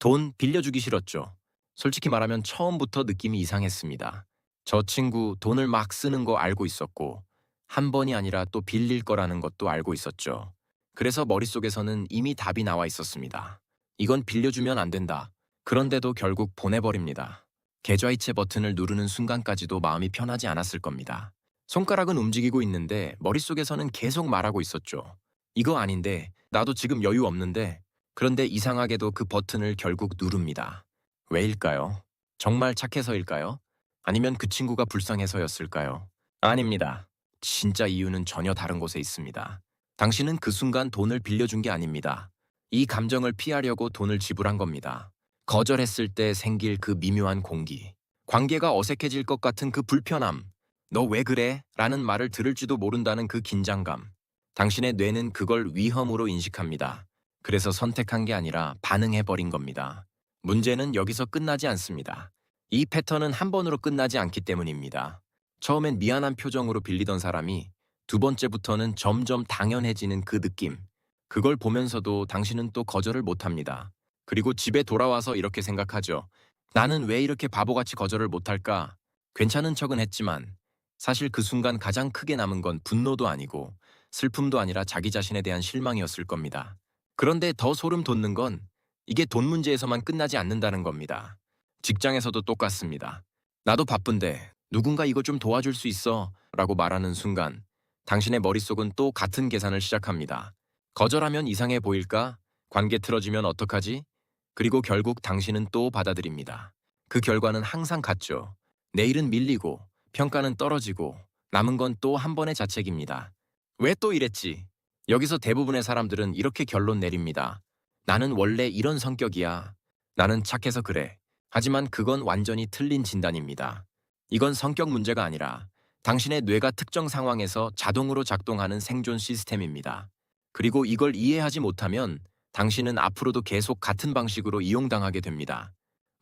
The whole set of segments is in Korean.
돈 빌려주기 싫었죠. 솔직히 말하면 처음부터 느낌이 이상했습니다. 저 친구 돈을 막 쓰는 거 알고 있었고, 한 번이 아니라 또 빌릴 거라는 것도 알고 있었죠. 그래서 머릿속에서는 이미 답이 나와 있었습니다. 이건 빌려주면 안 된다. 그런데도 결국 보내버립니다. 계좌이체 버튼을 누르는 순간까지도 마음이 편하지 않았을 겁니다. 손가락은 움직이고 있는데 머릿속에서는 계속 말하고 있었죠. 이거 아닌데, 나도 지금 여유 없는데. 그런데 이상하게도 그 버튼을 결국 누릅니다. 왜일까요? 정말 착해서일까요? 아니면 그 친구가 불쌍해서였을까요? 아닙니다. 진짜 이유는 전혀 다른 곳에 있습니다. 당신은 그 순간 돈을 빌려준 게 아닙니다. 이 감정을 피하려고 돈을 지불한 겁니다. 거절했을 때 생길 그 미묘한 공기, 관계가 어색해질 것 같은 그 불편함, 너 왜 그래? 라는 말을 들을지도 모른다는 그 긴장감. 당신의 뇌는 그걸 위험으로 인식합니다. 그래서 선택한 게 아니라 반응해버린 겁니다. 문제는 여기서 끝나지 않습니다. 이 패턴은 한 번으로 끝나지 않기 때문입니다. 처음엔 미안한 표정으로 빌리던 사람이 두 번째부터는 점점 당연해지는 그 느낌. 그걸 보면서도 당신은 또 거절을 못합니다. 그리고 집에 돌아와서 이렇게 생각하죠. 나는 왜 이렇게 바보같이 거절을 못할까? 괜찮은 척은 했지만 사실 그 순간 가장 크게 남은 건 분노도 아니고 슬픔도 아니라 자기 자신에 대한 실망이었을 겁니다. 그런데 더 소름 돋는 건 이게 돈 문제에서만 끝나지 않는다는 겁니다. 직장에서도 똑같습니다. 나도 바쁜데 누군가 이거 좀 도와줄 수 있어 라고 말하는 순간 당신의 머릿속은 또 같은 계산을 시작합니다. 거절하면 이상해 보일까? 관계 틀어지면 어떡하지? 그리고 결국 당신은 또 받아들입니다. 그 결과는 항상 같죠. 내일은 밀리고 평가는 떨어지고 남은 건 또 한 번의 자책입니다. 왜 또 이랬지? 여기서 대부분의 사람들은 이렇게 결론 내립니다. 나는 원래 이런 성격이야. 나는 착해서 그래. 하지만 그건 완전히 틀린 진단입니다. 이건 성격 문제가 아니라 당신의 뇌가 특정 상황에서 자동으로 작동하는 생존 시스템입니다. 그리고 이걸 이해하지 못하면 당신은 앞으로도 계속 같은 방식으로 이용당하게 됩니다.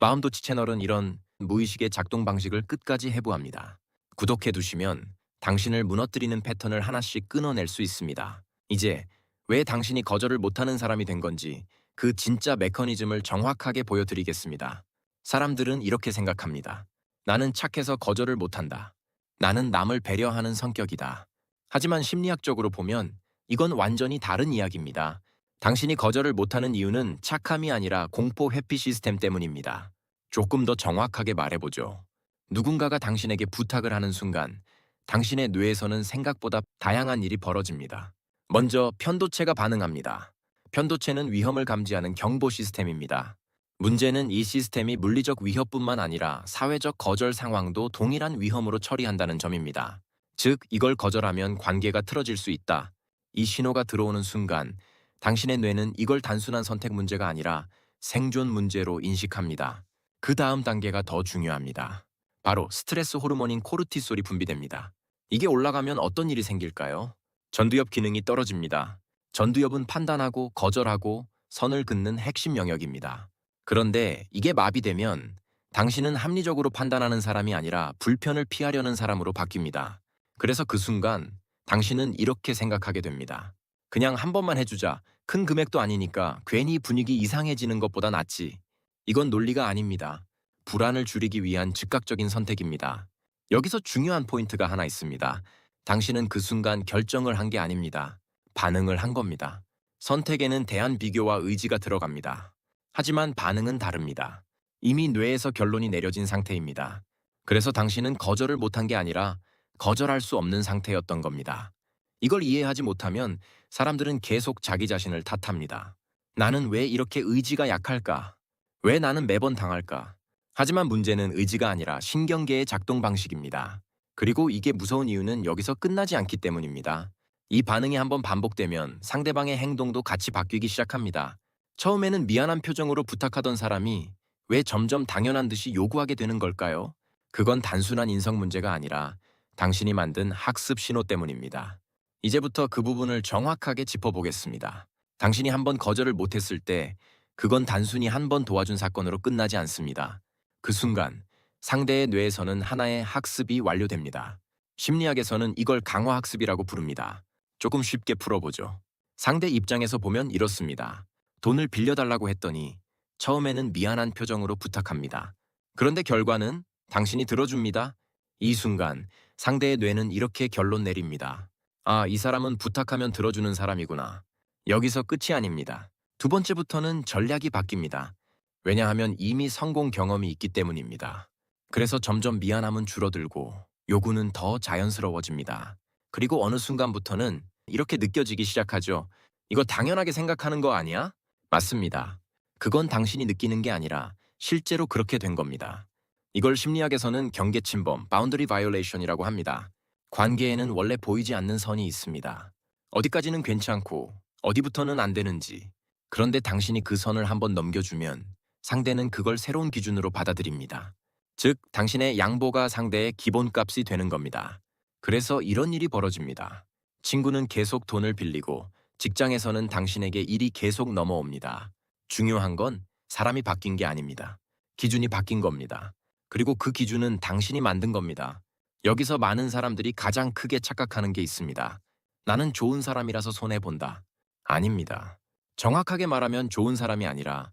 마음도치 채널은 이런 무의식의 작동 방식을 끝까지 해부합니다. 구독해 두시면 당신을 무너뜨리는 패턴을 하나씩 끊어낼 수 있습니다. 이제 왜 당신이 거절을 못하는 사람이 된 건지 그 진짜 메커니즘을 정확하게 보여드리겠습니다. 사람들은 이렇게 생각합니다. 나는 착해서 거절을 못한다. 나는 남을 배려하는 성격이다. 하지만 심리학적으로 보면 이건 완전히 다른 이야기입니다. 당신이 거절을 못하는 이유는 착함이 아니라 공포 회피 시스템 때문입니다. 조금 더 정확하게 말해보죠. 누군가가 당신에게 부탁을 하는 순간 당신의 뇌에서는 생각보다 다양한 일이 벌어집니다. 먼저 편도체가 반응합니다. 편도체는 위험을 감지하는 경보 시스템입니다. 문제는 이 시스템이 물리적 위협뿐만 아니라 사회적 거절 상황도 동일한 위험으로 처리한다는 점입니다. 즉, 이걸 거절하면 관계가 틀어질 수 있다. 이 신호가 들어오는 순간 당신의 뇌는 이걸 단순한 선택 문제가 아니라 생존 문제로 인식합니다. 그 다음 단계가 더 중요합니다. 바로 스트레스 호르몬인 코르티솔이 분비됩니다. 이게 올라가면 어떤 일이 생길까요? 전두엽 기능이 떨어집니다. 전두엽은 판단하고 거절하고 선을 긋는 핵심 영역입니다. 그런데 이게 마비되면 당신은 합리적으로 판단하는 사람이 아니라 불편을 피하려는 사람으로 바뀝니다. 그래서 그 순간 당신은 이렇게 생각하게 됩니다. 그냥 한 번만 해주자. 큰 금액도 아니니까 괜히 분위기 이상해지는 것보다 낫지. 이건 논리가 아닙니다. 불안을 줄이기 위한 즉각적인 선택입니다. 여기서 중요한 포인트가 하나 있습니다. 당신은 그 순간 결정을 한 게 아닙니다. 반응을 한 겁니다. 선택에는 대안 비교와 의지가 들어갑니다. 하지만 반응은 다릅니다. 이미 뇌에서 결론이 내려진 상태입니다. 그래서 당신은 거절을 못한 게 아니라 거절할 수 없는 상태였던 겁니다. 이걸 이해하지 못하면 사람들은 계속 자기 자신을 탓합니다. 나는 왜 이렇게 의지가 약할까? 왜 나는 매번 당할까? 하지만 문제는 의지가 아니라 신경계의 작동 방식입니다. 그리고 이게 무서운 이유는 여기서 끝나지 않기 때문입니다. 이 반응이 한번 반복되면 상대방의 행동도 같이 바뀌기 시작합니다. 처음에는 미안한 표정으로 부탁하던 사람이 왜 점점 당연한 듯이 요구하게 되는 걸까요? 그건 단순한 인성 문제가 아니라 당신이 만든 학습 신호 때문입니다. 이제부터 그 부분을 정확하게 짚어보겠습니다. 당신이 한번 거절을 못했을 때 그건 단순히 한 번 도와준 사건으로 끝나지 않습니다. 그 순간 상대의 뇌에서는 하나의 학습이 완료됩니다. 심리학에서는 이걸 강화학습이라고 부릅니다. 조금 쉽게 풀어보죠. 상대 입장에서 보면 이렇습니다. 돈을 빌려달라고 했더니 처음에는 미안한 표정으로 부탁합니다. 그런데 결과는 당신이 들어줍니다. 이 순간 상대의 뇌는 이렇게 결론 내립니다. 아, 이 사람은 부탁하면 들어주는 사람이구나. 여기서 끝이 아닙니다. 두 번째부터는 전략이 바뀝니다. 왜냐하면 이미 성공 경험이 있기 때문입니다. 그래서 점점 미안함은 줄어들고 요구는 더 자연스러워집니다. 그리고 어느 순간부터는 이렇게 느껴지기 시작하죠. 이거 당연하게 생각하는 거 아니야? 맞습니다. 그건 당신이 느끼는 게 아니라 실제로 그렇게 된 겁니다. 이걸 심리학에서는 경계 침범, boundary violation이라고 합니다. 관계에는 원래 보이지 않는 선이 있습니다. 어디까지는 괜찮고 어디부터는 안 되는지. 그런데 당신이 그 선을 한번 넘겨주면 상대는 그걸 새로운 기준으로 받아들입니다. 즉, 당신의 양보가 상대의 기본값이 되는 겁니다. 그래서 이런 일이 벌어집니다. 친구는 계속 돈을 빌리고 직장에서는 당신에게 일이 계속 넘어옵니다. 중요한 건 사람이 바뀐 게 아닙니다. 기준이 바뀐 겁니다. 그리고 그 기준은 당신이 만든 겁니다. 여기서 많은 사람들이 가장 크게 착각하는 게 있습니다. 나는 좋은 사람이라서 손해본다. 아닙니다. 정확하게 말하면 좋은 사람이 아니라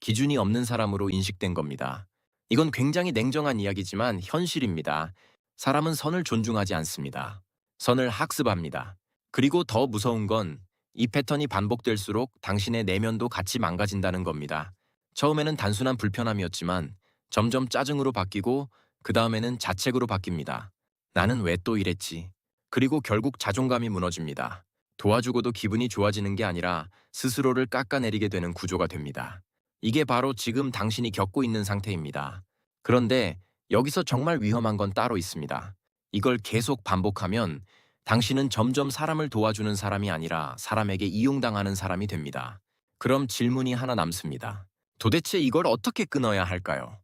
기준이 없는 사람으로 인식된 겁니다. 이건 굉장히 냉정한 이야기지만 현실입니다. 사람은 선을 존중하지 않습니다. 선을 학습합니다. 그리고 더 무서운 건 이 패턴이 반복될수록 당신의 내면도 같이 망가진다는 겁니다. 처음에는 단순한 불편함이었지만 점점 짜증으로 바뀌고 그 다음에는 자책으로 바뀝니다. 나는 왜 또 이랬지? 그리고 결국 자존감이 무너집니다. 도와주고도 기분이 좋아지는 게 아니라 스스로를 깎아내리게 되는 구조가 됩니다. 이게 바로 지금 당신이 겪고 있는 상태입니다. 그런데 여기서 정말 위험한 건 따로 있습니다. 이걸 계속 반복하면 당신은 점점 사람을 도와주는 사람이 아니라 사람에게 이용당하는 사람이 됩니다. 그럼 질문이 하나 남습니다. 도대체 이걸 어떻게 끊어야 할까요?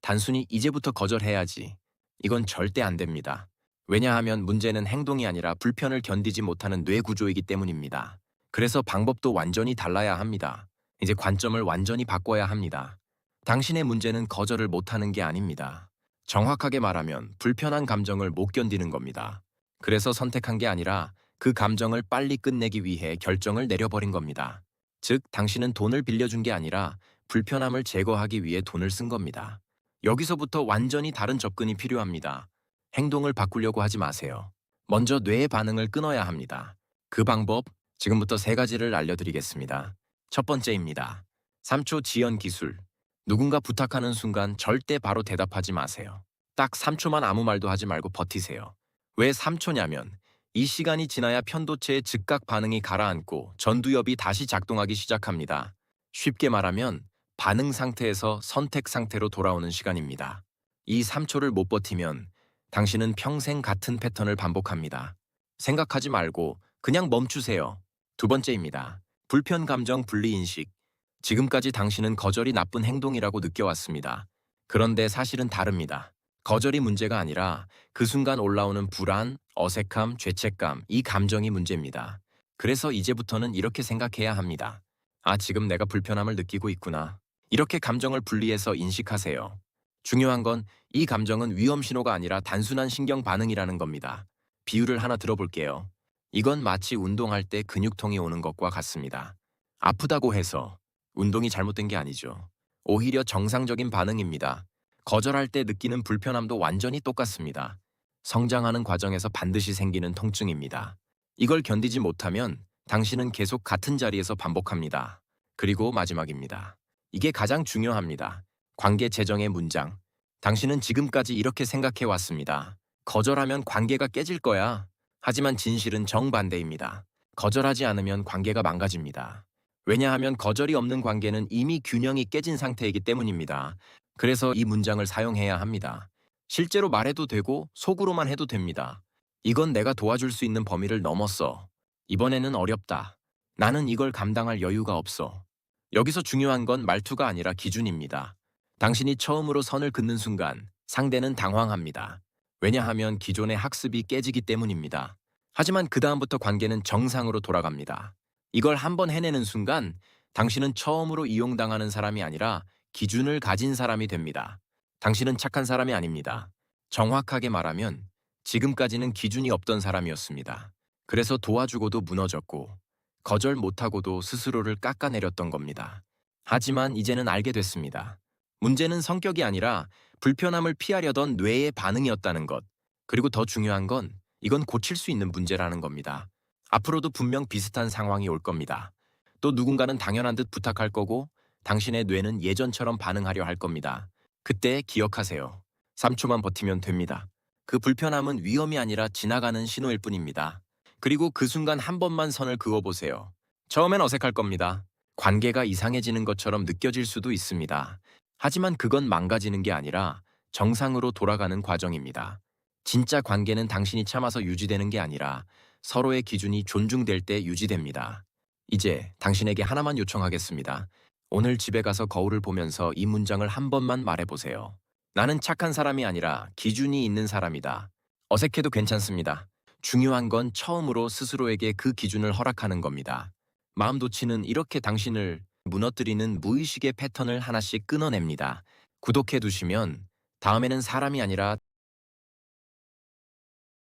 단순히 이제부터 거절해야지. 이건 절대 안 됩니다. 왜냐하면 문제는 행동이 아니라 불편을 견디지 못하는 뇌 구조이기 때문입니다. 그래서 방법도 완전히 달라야 합니다. 이제 관점을 완전히 바꿔야 합니다. 당신의 문제는 거절을 못하는 게 아닙니다. 정확하게 말하면 불편한 감정을 못 견디는 겁니다. 그래서 선택한 게 아니라 그 감정을 빨리 끝내기 위해 결정을 내려버린 겁니다. 즉, 당신은 돈을 빌려준 게 아니라 불편함을 제거하기 위해 돈을 쓴 겁니다. 여기서부터 완전히 다른 접근이 필요합니다. 행동을 바꾸려고 하지 마세요. 먼저 뇌의 반응을 끊어야 합니다. 그 방법, 지금부터 3가지를 알려드리겠습니다. 첫 번째입니다. 3초 지연 기술. 누군가 부탁하는 순간 절대 바로 대답하지 마세요. 딱 3초만 아무 말도 하지 말고 버티세요. 왜 3초냐면 이 시간이 지나야 편도체의 즉각 반응이 가라앉고 전두엽이 다시 작동하기 시작합니다. 쉽게 말하면 반응 상태에서 선택 상태로 돌아오는 시간입니다. 이 3초를 못 버티면 당신은 평생 같은 패턴을 반복합니다. 생각하지 말고 그냥 멈추세요. 두 번째입니다. 불편 감정 분리인식. 지금까지 당신은 거절이 나쁜 행동이라고 느껴왔습니다. 그런데 사실은 다릅니다. 거절이 문제가 아니라 그 순간 올라오는 불안, 어색함, 죄책감, 이 감정이 문제입니다. 그래서 이제부터는 이렇게 생각해야 합니다. 아, 지금 내가 불편함을 느끼고 있구나. 이렇게 감정을 분리해서 인식하세요. 중요한 건 이 감정은 위험 신호가 아니라 단순한 신경 반응이라는 겁니다. 비유를 하나 들어볼게요. 이건 마치 운동할 때 근육통이 오는 것과 같습니다. 아프다고 해서 운동이 잘못된 게 아니죠. 오히려 정상적인 반응입니다. 거절할 때 느끼는 불편함도 완전히 똑같습니다. 성장하는 과정에서 반드시 생기는 통증입니다. 이걸 견디지 못하면 당신은 계속 같은 자리에서 반복합니다. 그리고 마지막입니다. 이게 가장 중요합니다. 관계 재정의 문장. 당신은 지금까지 이렇게 생각해 왔습니다. 거절하면 관계가 깨질 거야. 하지만 진실은 정반대입니다. 거절하지 않으면 관계가 망가집니다. 왜냐하면 거절이 없는 관계는 이미 균형이 깨진 상태이기 때문입니다. 그래서 이 문장을 사용해야 합니다. 실제로 말해도 되고 속으로만 해도 됩니다. 이건 내가 도와줄 수 있는 범위를 넘었어. 이번에는 어렵다. 나는 이걸 감당할 여유가 없어. 여기서 중요한 건 말투가 아니라 기준입니다. 당신이 처음으로 선을 긋는 순간 상대는 당황합니다. 왜냐하면 기존의 학습이 깨지기 때문입니다. 하지만 그 다음부터 관계는 정상으로 돌아갑니다. 이걸 한번 해내는 순간 당신은 처음으로 이용당하는 사람이 아니라 기준을 가진 사람이 됩니다. 당신은 착한 사람이 아닙니다. 정확하게 말하면 지금까지는 기준이 없던 사람이었습니다. 그래서 도와주고도 무너졌고 거절 못하고도 스스로를 깎아내렸던 겁니다. 하지만 이제는 알게 됐습니다. 문제는 성격이 아니라 불편함을 피하려던 뇌의 반응이었다는 것. 그리고 더 중요한 건 이건 고칠 수 있는 문제라는 겁니다. 앞으로도 분명 비슷한 상황이 올 겁니다. 또 누군가는 당연한 듯 부탁할 거고 당신의 뇌는 예전처럼 반응하려 할 겁니다. 그때 기억하세요. 3초만 버티면 됩니다. 그 불편함은 위험이 아니라 지나가는 신호일 뿐입니다. 그리고 그 순간 한 번만 선을 그어보세요. 처음엔 어색할 겁니다. 관계가 이상해지는 것처럼 느껴질 수도 있습니다. 하지만 그건 망가지는 게 아니라 정상으로 돌아가는 과정입니다. 진짜 관계는 당신이 참아서 유지되는 게 아니라 서로의 기준이 존중될 때 유지됩니다. 이제 당신에게 하나만 요청하겠습니다. 오늘 집에 가서 거울을 보면서 이 문장을 한 번만 말해보세요. 나는 착한 사람이 아니라 기준이 있는 사람이다. 어색해도 괜찮습니다. 중요한 건 처음으로 스스로에게 그 기준을 허락하는 겁니다. 마음 도치는 이렇게 당신을 무너뜨리는 무의식의 패턴을 하나씩 끊어냅니다. 구독해 두시면 다음에는 사람이 아니라